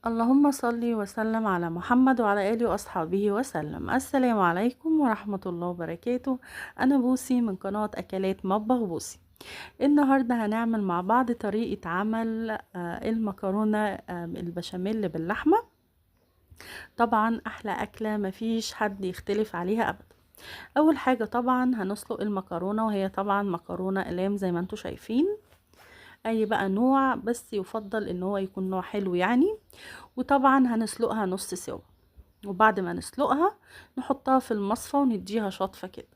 اللهم صل وسلم على محمد وعلى آله وأصحابه وسلم. السلام عليكم ورحمة الله وبركاته. أنا بوسي من قناة أكلات مطبخ بوسي. النهاردة هنعمل مع بعض طريقة عمل المكرونة البشاميل باللحمة. طبعا أحلى أكلة مفيش حد يختلف عليها أبدا. أول حاجة طبعا هنسلق المكرونة، وهي طبعا مكرونة أقلام زي ما انتوا شايفين، أي بقى نوع، بس يفضل ان هو يكون نوع حلو يعني. وطبعا هنسلقها نص سوا، وبعد ما نسلقها نحطها في المصفى ونديها شطفة كده.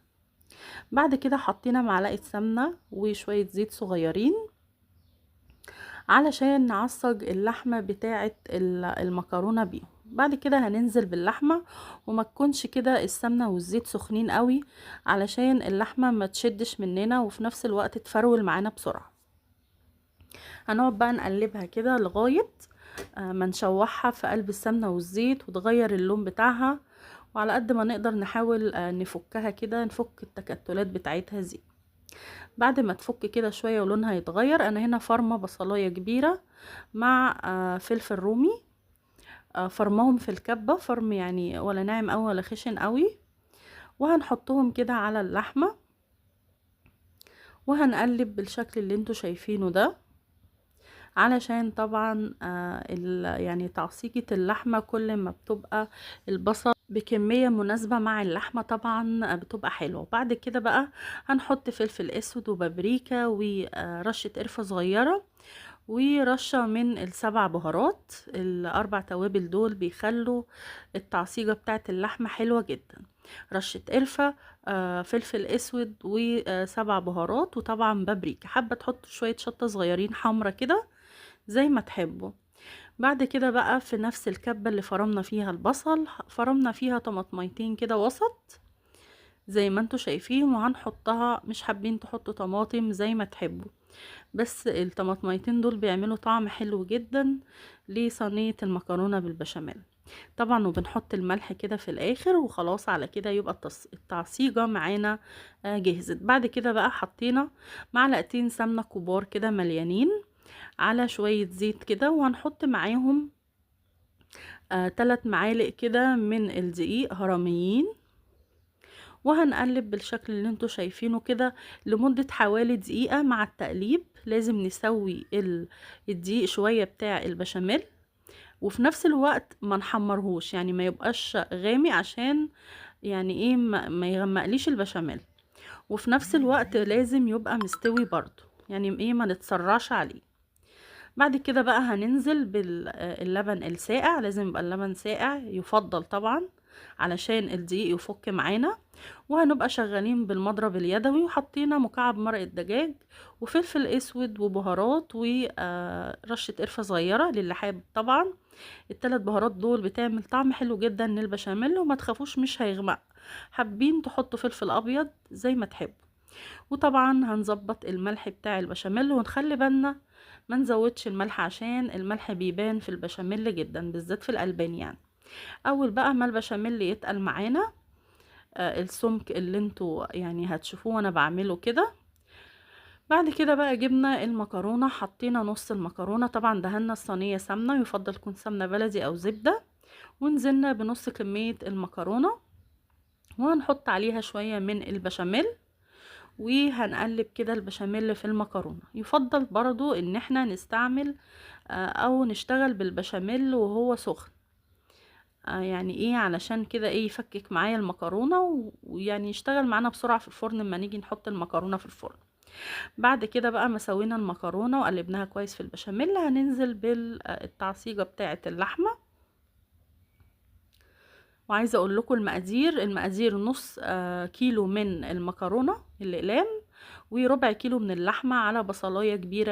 بعد كده حطينا معلقة سمنة وشوية زيت صغيرين علشان نعصج اللحمة بتاعة المكرونة بيهم. بعد كده هننزل باللحمة، وما تكونش كده السمنة والزيت سخنين قوي علشان اللحمة ما تشدش مننا، وفي نفس الوقت تفرول معانا بسرعة. هنقعد بقى نقلبها كده لغاية ما نشوحها في قلب السمنة والزيت وتغير اللون بتاعها، وعلى قد ما نقدر نحاول نفكها كده، نفك التكتلات بتاعتها دي. بعد ما تفك كده شوية ولونها يتغير، انا هنا فرمة بصلاية كبيرة مع فلفل رومي، فرمهم في الكبة، فرم يعني ولا ناعم اوي ولا خشن قوي، وهنحطهم كده على اللحمة وهنقلب بالشكل اللي انتوا شايفينه ده، علشان طبعا يعني تعصيجة اللحمة كل ما بتبقى البصل بكمية مناسبة مع اللحمة طبعا بتبقى حلوة. بعد كده بقى هنحط فلفل اسود وبابريكا ورشة قرفة صغيرة ورشة من السبع بهارات. الاربع توابل دول بيخلوا التعصيجة بتاعت اللحمة حلوة جدا. رشة قرفة، فلفل اسود وسبع بهارات، وطبعا بابريكا. حابة تحط شوية شطة صغيرين حمرة كده زي ما تحبوا. بعد كده بقى في نفس الكبة اللي فرمنا فيها البصل، فرمنا فيها طماطميتين كده وسط زي ما انتوا شايفين، وهنحطها. مش حابين تحطوا طماطم زي ما تحبوا، بس الطماطميتين دول بيعملوا طعم حلو جدا لصينية المكرونة بالبشاميل طبعا. وبنحط الملح كده في الاخر، وخلاص على كده يبقى التعصيجة معانا جهزت. بعد كده بقى حطينا معلقتين سمنة كبار كده مليانين على شوية زيت كده، وهنحط معاهم 3 معالق كده من الدقيق هرميين، وهنقلب بالشكل اللي انتوا شايفينه كده لمدة حوالي دقيقة. مع التقليب لازم نسوي الدقيق شوية بتاع البشاميل، وفي نفس الوقت ما نحمرهوش، يعني ما يبقاش غامق عشان يعني ايه ما يغمقليش البشاميل، وفي نفس الوقت لازم يبقى مستوي برضو، يعني ايه ما نتسرعش عليه. بعد كده بقى هننزل باللبن الساقع. لازم يبقى اللبن ساقع يفضل طبعا علشان الدقيق يفك معانا. وهنبقى شغالين بالمضرب اليدوي، وحطينا مكعب مرقة دجاج وفلفل اسود وبهارات ورشة قرفة صغيرة للي حابب طبعا. ال3 بهارات دول بتعمل طعم حلو جدا للبشاميل، وما تخافوش مش هيغمق. حابين تحطوا فلفل ابيض زي ما تحبوا. وطبعا هنظبط الملح بتاع البشاميل، ونخلي بالنا ما نزودش الملح عشان الملح بيبان في البشاميل جدا، بالذات في الألبان يعني. اول بقى ما البشاميل يتقل معانا السمك اللي انتوا يعني هتشوفوه وانا بعمله كده. بعد كده بقى جبنا المكرونة، حطينا نص المكرونة، طبعا دهنا الصينية سمنة، يفضل تكون سمنة بلدي او زبدة، ونزلنا بنص كمية المكرونة، وهنحط عليها شوية من البشاميل، وهنقلب كده البشاميل في المكرونة. يفضل برضو ان احنا نستعمل او نشتغل بالبشاميل وهو سخن، يعني ايه علشان كده ايه يفكك معايا المكرونة ويعني يشتغل معانا بسرعة في الفرن لما نيجي نحط المكرونة في الفرن. بعد كده بقى ما سوينا المكرونة وقلبناها كويس في البشاميل، هننزل بالتعصيجة بتاعة اللحمة. وعايزة اقول لكم المقادير نص كيلو من المكرونة الاقلام، وربع كيلو من اللحمة، على بصلاية كبيرة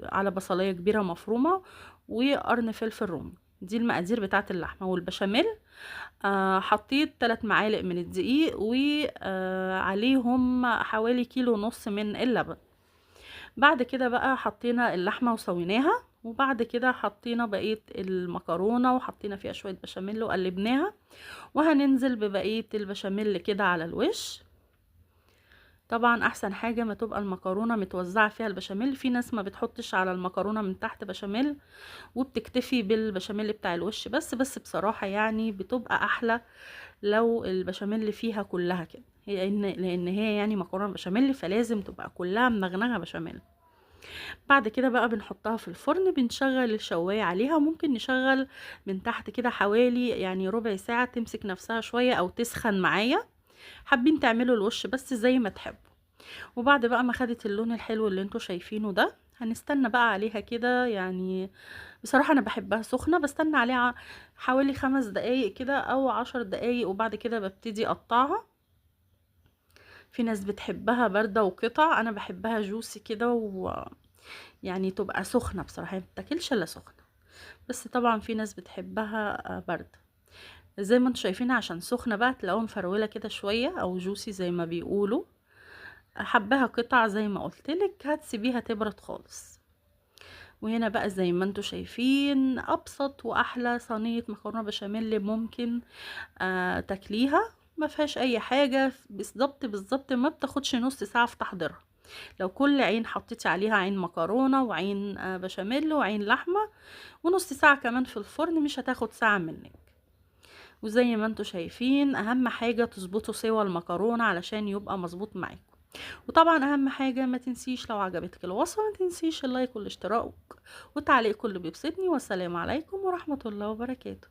على بصلاية كبيرة مفرومة، وقرن فلفل رومي. دي المقادير بتاعة اللحمة. والبشاميل حطيت 3 معالق من الدقيق وعليهم حوالي كيلو ونص من اللبن. بعد كده بقى حطينا اللحمة وسويناها، وبعد كده حطينا بقية المكرونة وحطينا فيها شوية بشاميل وقلبناها، وهننزل ببقية البشاميل كده على الوش طبعا احسن حاجة ما تبقى المكرونة متوزعة فيها البشاميل. في ناس ما بتحطش على المكرونة من تحت بشاميل وبتكتفي بالبشاميل بتاع الوش بس بصراحة يعني بتبقى احلى لو البشاميل فيها كلها كده، لان هي يعني مكرونه بشاميل فلازم تبقى كلها منغنغه بشاميل. بعد كده بقى بنحطها في الفرن، بنشغل الشوايه عليها، وممكن نشغل من تحت كده حوالي يعني ربع ساعه تمسك نفسها شويه او تسخن معايا. حابين تعملوا الوش بس زي ما تحبوا. وبعد بقى ما خدت اللون الحلو اللي انتوا شايفينه ده، هنستنى بقى عليها كده يعني. بصراحة انا بحبها سخنة، بستنى عليها حوالي 5 دقايق كده او 10 دقايق، وبعد كده ببتدي اقطعها. في ناس بتحبها باردة وقطع، انا بحبها جوسي كده يعني تبقى سخنة بصراحة، ما بتاكلش الا سخنة. بس طبعا في ناس بتحبها باردة. زي ما انتوا شايفين عشان سخنة بقى تلاقوها مفرولة كده شوية او جوسي زي ما بيقولوا. حباها قطع زي ما قلتلك، هتسيبيها تبرد خالص. وهنا بقى زي ما انتوا شايفين ابسط واحلى صينية مكرونة بشاميل ممكن تاكليها. ما فيهاش اي حاجة، بالظبط ما بتاخدش نص ساعة في تحضيرها. لو كل عين حطيتي عليها عين مكرونة وعين بشاميل وعين لحمة، ونص ساعة كمان في الفرن، مش هتاخد ساعة منك. وزي ما انتوا شايفين اهم حاجة تظبطوا سوا المكرونة علشان يبقى مظبوط معاكم. وطبعا اهم حاجة ما تنسيش لو عجبتك الوصفة ما تنسيش اللايك والاشتراك والتعليق، كله بيبسطني. والسلام عليكم ورحمة الله وبركاته.